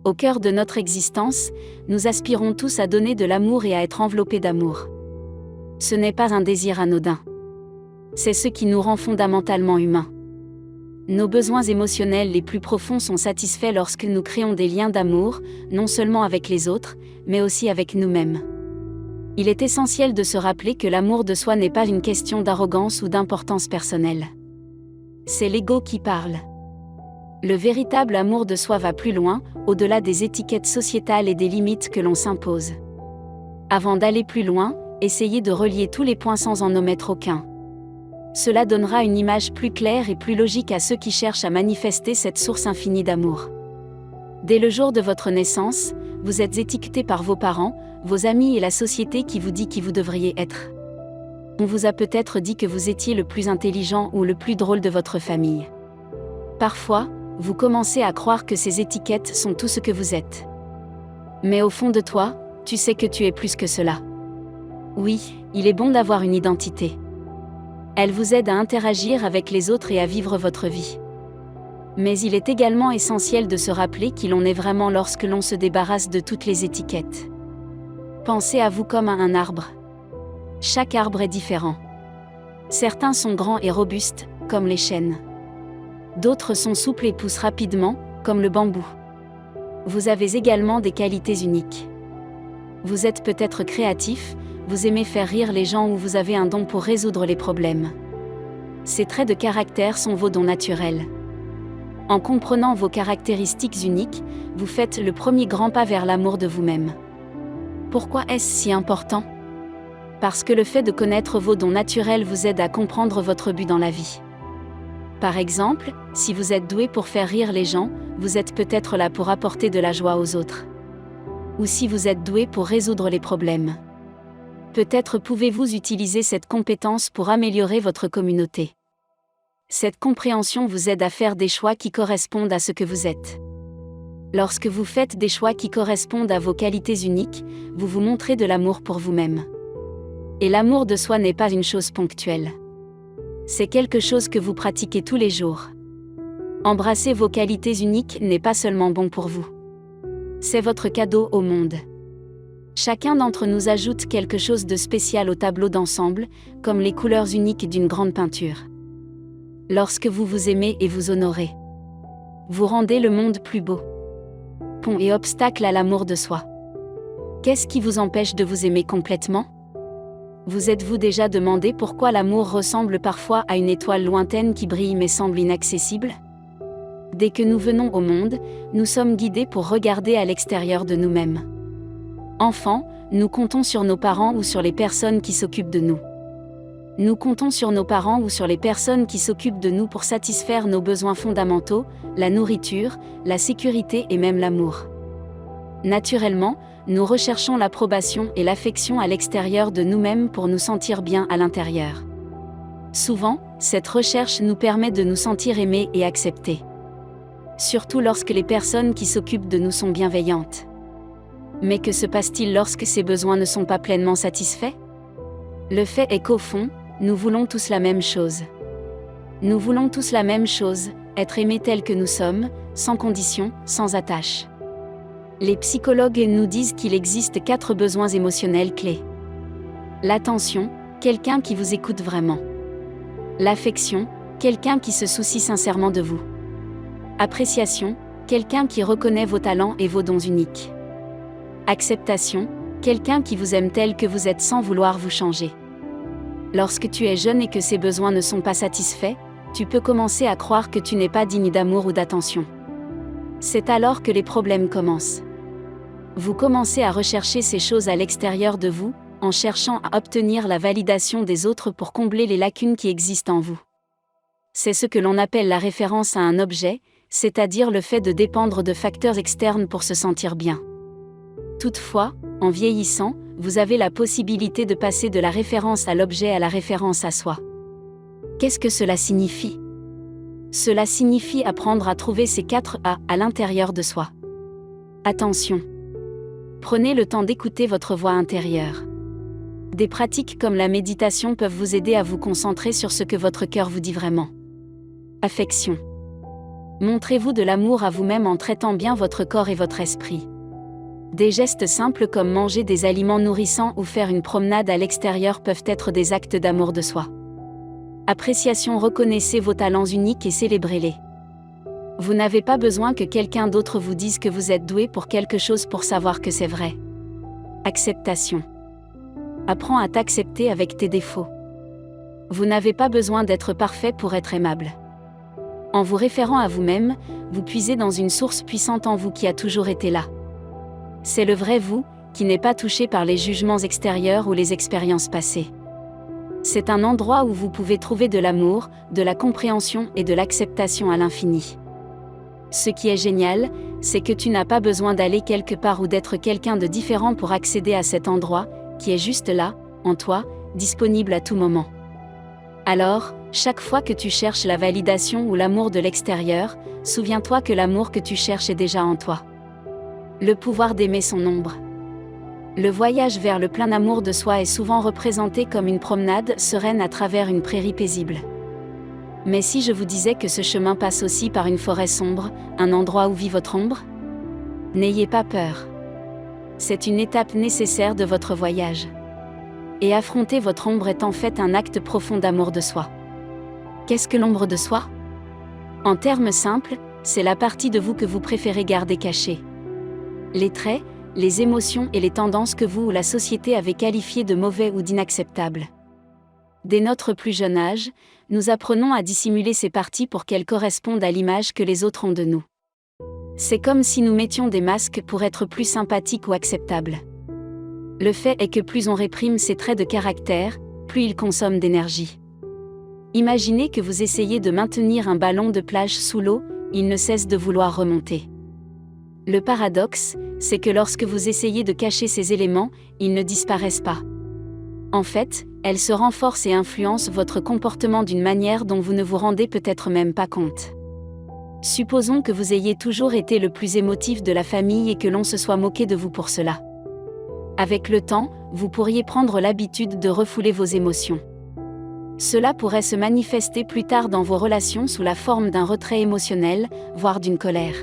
Au cœur de notre existence, nous aspirons tous à donner de l'amour et à être enveloppés d'amour. Ce n'est pas un désir anodin. C'est ce qui nous rend fondamentalement humains. Nos besoins émotionnels les plus profonds sont satisfaits lorsque nous créons des liens d'amour, non seulement avec les autres, mais aussi avec nous-mêmes. Il est essentiel de se rappeler que l'amour de soi n'est pas une question d'arrogance ou d'importance personnelle. C'est l'ego qui parle. Le véritable amour de soi va plus loin, au-delà des étiquettes sociétales et des limites que l'on s'impose. Avant d'aller plus loin, essayez de relier tous les points sans en omettre aucun. Cela donnera une image plus claire et plus logique à ceux qui cherchent à manifester cette source infinie d'amour. Dès le jour de votre naissance, vous êtes étiqueté par vos parents, vos amis et la société qui vous dit qui vous devriez être. On vous a peut-être dit que vous étiez le plus intelligent ou le plus drôle de votre famille. Parfois, vous commencez à croire que ces étiquettes sont tout ce que vous êtes. Mais au fond de toi, tu sais que tu es plus que cela. Oui, il est bon d'avoir une identité. Elle vous aide à interagir avec les autres et à vivre votre vie. Mais il est également essentiel de se rappeler qui l'on est vraiment lorsque l'on se débarrasse de toutes les étiquettes. Pensez à vous comme à un arbre. Chaque arbre est différent. Certains sont grands et robustes, comme les chênes. D'autres sont souples et poussent rapidement, comme le bambou. Vous avez également des qualités uniques. Vous êtes peut-être créatif, vous aimez faire rire les gens ou vous avez un don pour résoudre les problèmes. Ces traits de caractère sont vos dons naturels. En comprenant vos caractéristiques uniques, vous faites le premier grand pas vers l'amour de vous-même. Pourquoi est-ce si important ? Parce que le fait de connaître vos dons naturels vous aide à comprendre votre but dans la vie. Par exemple, si vous êtes doué pour faire rire les gens, vous êtes peut-être là pour apporter de la joie aux autres. Ou si vous êtes doué pour résoudre les problèmes. Peut-être pouvez-vous utiliser cette compétence pour améliorer votre communauté. Cette compréhension vous aide à faire des choix qui correspondent à ce que vous êtes. Lorsque vous faites des choix qui correspondent à vos qualités uniques, vous vous montrez de l'amour pour vous-même. Et l'amour de soi n'est pas une chose ponctuelle. C'est quelque chose que vous pratiquez tous les jours. Embrasser vos qualités uniques n'est pas seulement bon pour vous. C'est votre cadeau au monde. Chacun d'entre nous ajoute quelque chose de spécial au tableau d'ensemble, comme les couleurs uniques d'une grande peinture. Lorsque vous vous aimez et vous honorez, vous rendez le monde plus beau. Pont et obstacle à l'amour de soi. Qu'est-ce qui vous empêche de vous aimer complètement ? Vous êtes-vous déjà demandé pourquoi l'amour ressemble parfois à une étoile lointaine qui brille mais semble inaccessible ? Dès que nous venons au monde, nous sommes guidés pour regarder à l'extérieur de nous-mêmes. Enfants, nous comptons sur nos parents ou sur les personnes qui s'occupent de nous. Nous comptons sur nos parents ou sur les personnes qui s'occupent de nous pour satisfaire nos besoins fondamentaux, la nourriture, la sécurité et même l'amour. Naturellement, nous recherchons l'approbation et l'affection à l'extérieur de nous-mêmes pour nous sentir bien à l'intérieur. Souvent, cette recherche nous permet de nous sentir aimés et acceptés. Surtout lorsque les personnes qui s'occupent de nous sont bienveillantes. Mais que se passe-t-il lorsque ces besoins ne sont pas pleinement satisfaits ? Le fait est qu'au fond, nous voulons tous la même chose. Nous voulons tous la même chose, être aimés tels que nous sommes, sans condition, sans attache. Les psychologues nous disent qu'il existe 4 besoins émotionnels clés. L'attention, quelqu'un qui vous écoute vraiment. L'affection, quelqu'un qui se soucie sincèrement de vous. Appréciation, quelqu'un qui reconnaît vos talents et vos dons uniques. Acceptation, quelqu'un qui vous aime tel que vous êtes sans vouloir vous changer. Lorsque tu es jeune et que ces besoins ne sont pas satisfaits, tu peux commencer à croire que tu n'es pas digne d'amour ou d'attention. C'est alors que les problèmes commencent. Vous commencez à rechercher ces choses à l'extérieur de vous, en cherchant à obtenir la validation des autres pour combler les lacunes qui existent en vous. C'est ce que l'on appelle la référence à un objet, c'est-à-dire le fait de dépendre de facteurs externes pour se sentir bien. Toutefois, en vieillissant, vous avez la possibilité de passer de la référence à l'objet à la référence à soi. Qu'est-ce que cela signifie ? Cela signifie apprendre à trouver ces 4 A à l'intérieur de soi. Attention. Prenez le temps d'écouter votre voix intérieure. Des pratiques comme la méditation peuvent vous aider à vous concentrer sur ce que votre cœur vous dit vraiment. Affection. Montrez-vous de l'amour à vous-même en traitant bien votre corps et votre esprit. Des gestes simples comme manger des aliments nourrissants ou faire une promenade à l'extérieur peuvent être des actes d'amour de soi. Appréciation. Reconnaissez vos talents uniques et célébrez-les. Vous n'avez pas besoin que quelqu'un d'autre vous dise que vous êtes doué pour quelque chose pour savoir que c'est vrai. Acceptation. Apprends à t'accepter avec tes défauts. Vous n'avez pas besoin d'être parfait pour être aimable. En vous référant à vous-même, vous puisez dans une source puissante en vous qui a toujours été là. C'est le vrai vous, qui n'est pas touché par les jugements extérieurs ou les expériences passées. C'est un endroit où vous pouvez trouver de l'amour, de la compréhension et de l'acceptation à l'infini. Ce qui est génial, c'est que tu n'as pas besoin d'aller quelque part ou d'être quelqu'un de différent pour accéder à cet endroit, qui est juste là, en toi, disponible à tout moment. Alors, chaque fois que tu cherches la validation ou l'amour de l'extérieur, souviens-toi que l'amour que tu cherches est déjà en toi. Le pouvoir d'aimer son ombre. Le voyage vers le plein amour de soi est souvent représenté comme une promenade sereine à travers une prairie paisible. Mais si je vous disais que ce chemin passe aussi par une forêt sombre, un endroit où vit votre ombre? N'ayez pas peur. C'est une étape nécessaire de votre voyage. Et affronter votre ombre est en fait un acte profond d'amour de soi. Qu'est-ce que l'ombre de soi? En termes simples, c'est la partie de vous que vous préférez garder cachée. Les traits, les émotions et les tendances que vous ou la société avez qualifiées de mauvais ou d'inacceptables. Dès notre plus jeune âge, nous apprenons à dissimuler ces parties pour qu'elles correspondent à l'image que les autres ont de nous. C'est comme si nous mettions des masques pour être plus sympathiques ou acceptables. Le fait est que plus on réprime ces traits de caractère, plus ils consomment d'énergie. Imaginez que vous essayez de maintenir un ballon de plage sous l'eau, il ne cesse de vouloir remonter. Le paradoxe, c'est que lorsque vous essayez de cacher ces éléments, ils ne disparaissent pas. En fait, elles se renforcent et influencent votre comportement d'une manière dont vous ne vous rendez peut-être même pas compte. Supposons que vous ayez toujours été le plus émotif de la famille et que l'on se soit moqué de vous pour cela. Avec le temps, vous pourriez prendre l'habitude de refouler vos émotions. Cela pourrait se manifester plus tard dans vos relations sous la forme d'un retrait émotionnel, voire d'une colère.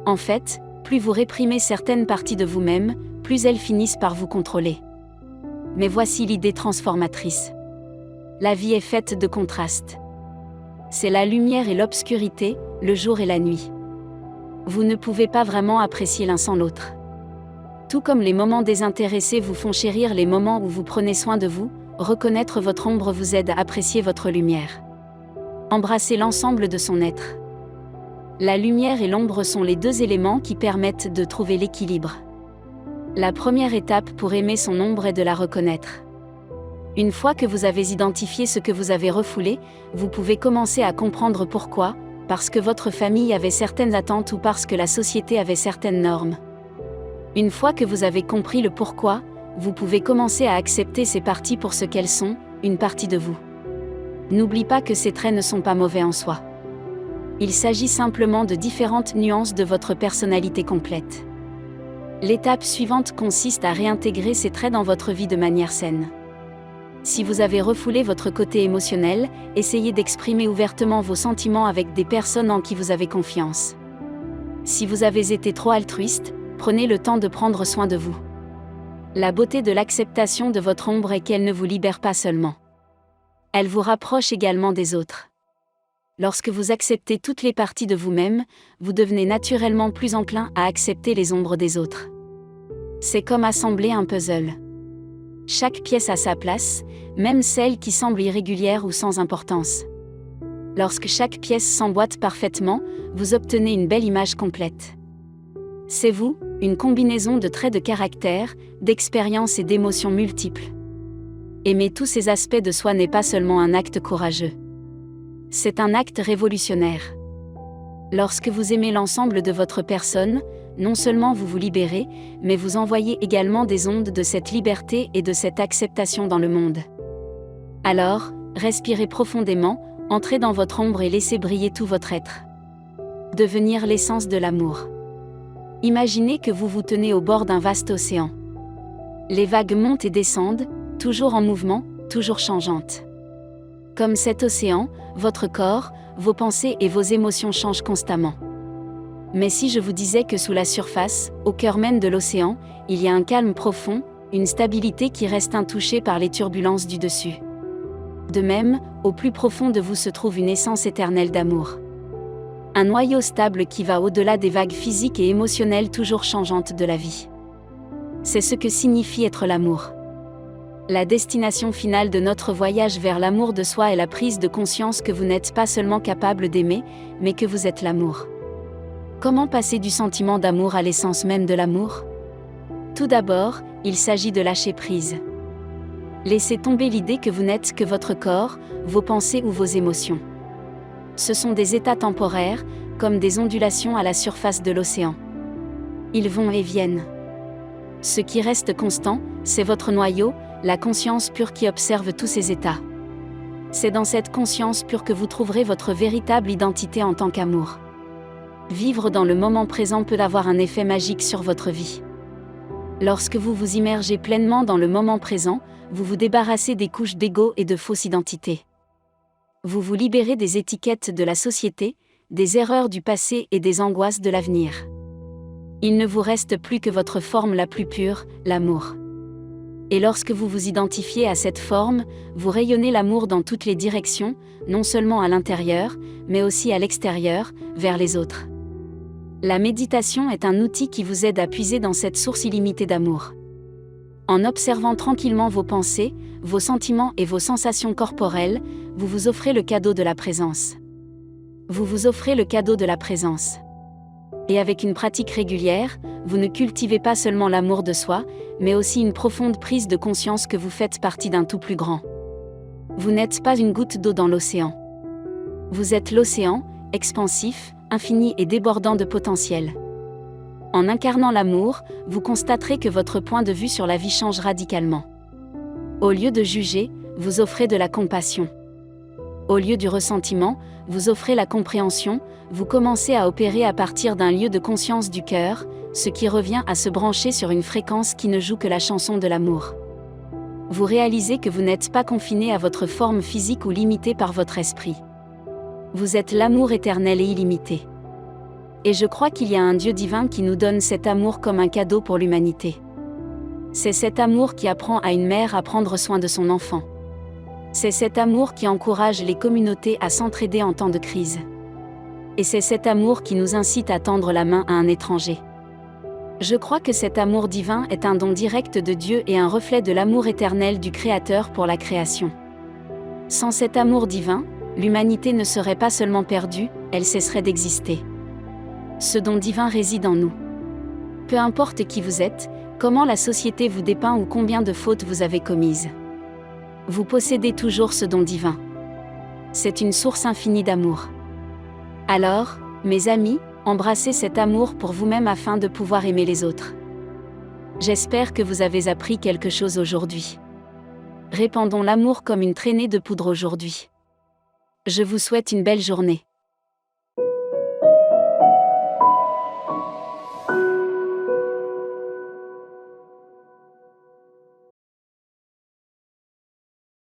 En fait, plus vous réprimez certaines parties de vous-même, plus elles finissent par vous contrôler. Mais voici l'idée transformatrice. La vie est faite de contrastes. C'est la lumière et l'obscurité, le jour et la nuit. Vous ne pouvez pas vraiment apprécier l'un sans l'autre. Tout comme les moments désintéressés vous font chérir les moments où vous prenez soin de vous, reconnaître votre ombre vous aide à apprécier votre lumière. Embrassez l'ensemble de son être. La lumière et l'ombre sont les deux éléments qui permettent de trouver l'équilibre. La première étape pour aimer son ombre est de la reconnaître. Une fois que vous avez identifié ce que vous avez refoulé, vous pouvez commencer à comprendre pourquoi, parce que votre famille avait certaines attentes ou parce que la société avait certaines normes. Une fois que vous avez compris le pourquoi, vous pouvez commencer à accepter ces parties pour ce qu'elles sont, une partie de vous. N'oublie pas que ces traits ne sont pas mauvais en soi. Il s'agit simplement de différentes nuances de votre personnalité complète. L'étape suivante consiste à réintégrer ces traits dans votre vie de manière saine. Si vous avez refoulé votre côté émotionnel, essayez d'exprimer ouvertement vos sentiments avec des personnes en qui vous avez confiance. Si vous avez été trop altruiste, prenez le temps de prendre soin de vous. La beauté de l'acceptation de votre ombre est qu'elle ne vous libère pas seulement. Elle vous rapproche également des autres. Lorsque vous acceptez toutes les parties de vous-même, vous devenez naturellement plus enclin à accepter les ombres des autres. C'est comme assembler un puzzle. Chaque pièce a sa place, même celle qui semble irrégulière ou sans importance. Lorsque chaque pièce s'emboîte parfaitement, vous obtenez une belle image complète. C'est vous, une combinaison de traits de caractère, d'expériences et d'émotions multiples. Aimer tous ces aspects de soi n'est pas seulement un acte courageux. C'est un acte révolutionnaire. Lorsque vous aimez l'ensemble de votre personne, non seulement vous vous libérez, mais vous envoyez également des ondes de cette liberté et de cette acceptation dans le monde. Alors, respirez profondément, entrez dans votre ombre et laissez briller tout votre être. Devenir l'essence de l'amour. Imaginez que vous vous tenez au bord d'un vaste océan. Les vagues montent et descendent, toujours en mouvement, toujours changeantes. Comme cet océan, votre corps, vos pensées et vos émotions changent constamment. Mais si je vous disais que sous la surface, au cœur même de l'océan, il y a un calme profond, une stabilité qui reste intouchée par les turbulences du dessus. De même, au plus profond de vous se trouve une essence éternelle d'amour. Un noyau stable qui va au-delà des vagues physiques et émotionnelles toujours changeantes de la vie. C'est ce que signifie être l'amour. La destination finale de notre voyage vers l'amour de soi est la prise de conscience que vous n'êtes pas seulement capable d'aimer, mais que vous êtes l'amour. Comment passer du sentiment d'amour à l'essence même de l'amour ? Tout d'abord, il s'agit de lâcher prise. Laissez tomber l'idée que vous n'êtes que votre corps, vos pensées ou vos émotions. Ce sont des états temporaires, comme des ondulations à la surface de l'océan. Ils vont et viennent. Ce qui reste constant, c'est votre noyau, la conscience pure qui observe tous ces états. C'est dans cette conscience pure que vous trouverez votre véritable identité en tant qu'amour. Vivre dans le moment présent peut avoir un effet magique sur votre vie. Lorsque vous vous immergez pleinement dans le moment présent, vous vous débarrassez des couches d'ego et de fausses identités. Vous vous libérez des étiquettes de la société, des erreurs du passé et des angoisses de l'avenir. Il ne vous reste plus que votre forme la plus pure, l'amour. Et lorsque vous vous identifiez à cette forme, vous rayonnez l'amour dans toutes les directions, non seulement à l'intérieur, mais aussi à l'extérieur, vers les autres. La méditation est un outil qui vous aide à puiser dans cette source illimitée d'amour. En observant tranquillement vos pensées, vos sentiments et vos sensations corporelles, vous vous offrez le cadeau de la présence. Vous vous offrez le cadeau de la présence. Et avec une pratique régulière, vous ne cultivez pas seulement l'amour de soi, mais aussi une profonde prise de conscience que vous faites partie d'un tout plus grand. Vous n'êtes pas une goutte d'eau dans l'océan. Vous êtes l'océan, expansif, infini et débordant de potentiel. En incarnant l'amour, vous constaterez que votre point de vue sur la vie change radicalement. Au lieu de juger, vous offrez de la compassion. Au lieu du ressentiment, vous offrez la compréhension, vous commencez à opérer à partir d'un lieu de conscience du cœur, ce qui revient à se brancher sur une fréquence qui ne joue que la chanson de l'amour. Vous réalisez que vous n'êtes pas confiné à votre forme physique ou limité par votre esprit. Vous êtes l'amour éternel et illimité. Et je crois qu'il y a un Dieu divin qui nous donne cet amour comme un cadeau pour l'humanité. C'est cet amour qui apprend à une mère à prendre soin de son enfant. C'est cet amour qui encourage les communautés à s'entraider en temps de crise. Et c'est cet amour qui nous incite à tendre la main à un étranger. Je crois que cet amour divin est un don direct de Dieu et un reflet de l'amour éternel du Créateur pour la création. Sans cet amour divin, l'humanité ne serait pas seulement perdue, elle cesserait d'exister. Ce don divin réside en nous. Peu importe qui vous êtes, comment la société vous dépeint ou combien de fautes vous avez commises. Vous possédez toujours ce don divin. C'est une source infinie d'amour. Alors, mes amis, embrassez cet amour pour vous-même afin de pouvoir aimer les autres. J'espère que vous avez appris quelque chose aujourd'hui. Répandons l'amour comme une traînée de poudre aujourd'hui. Je vous souhaite une belle journée.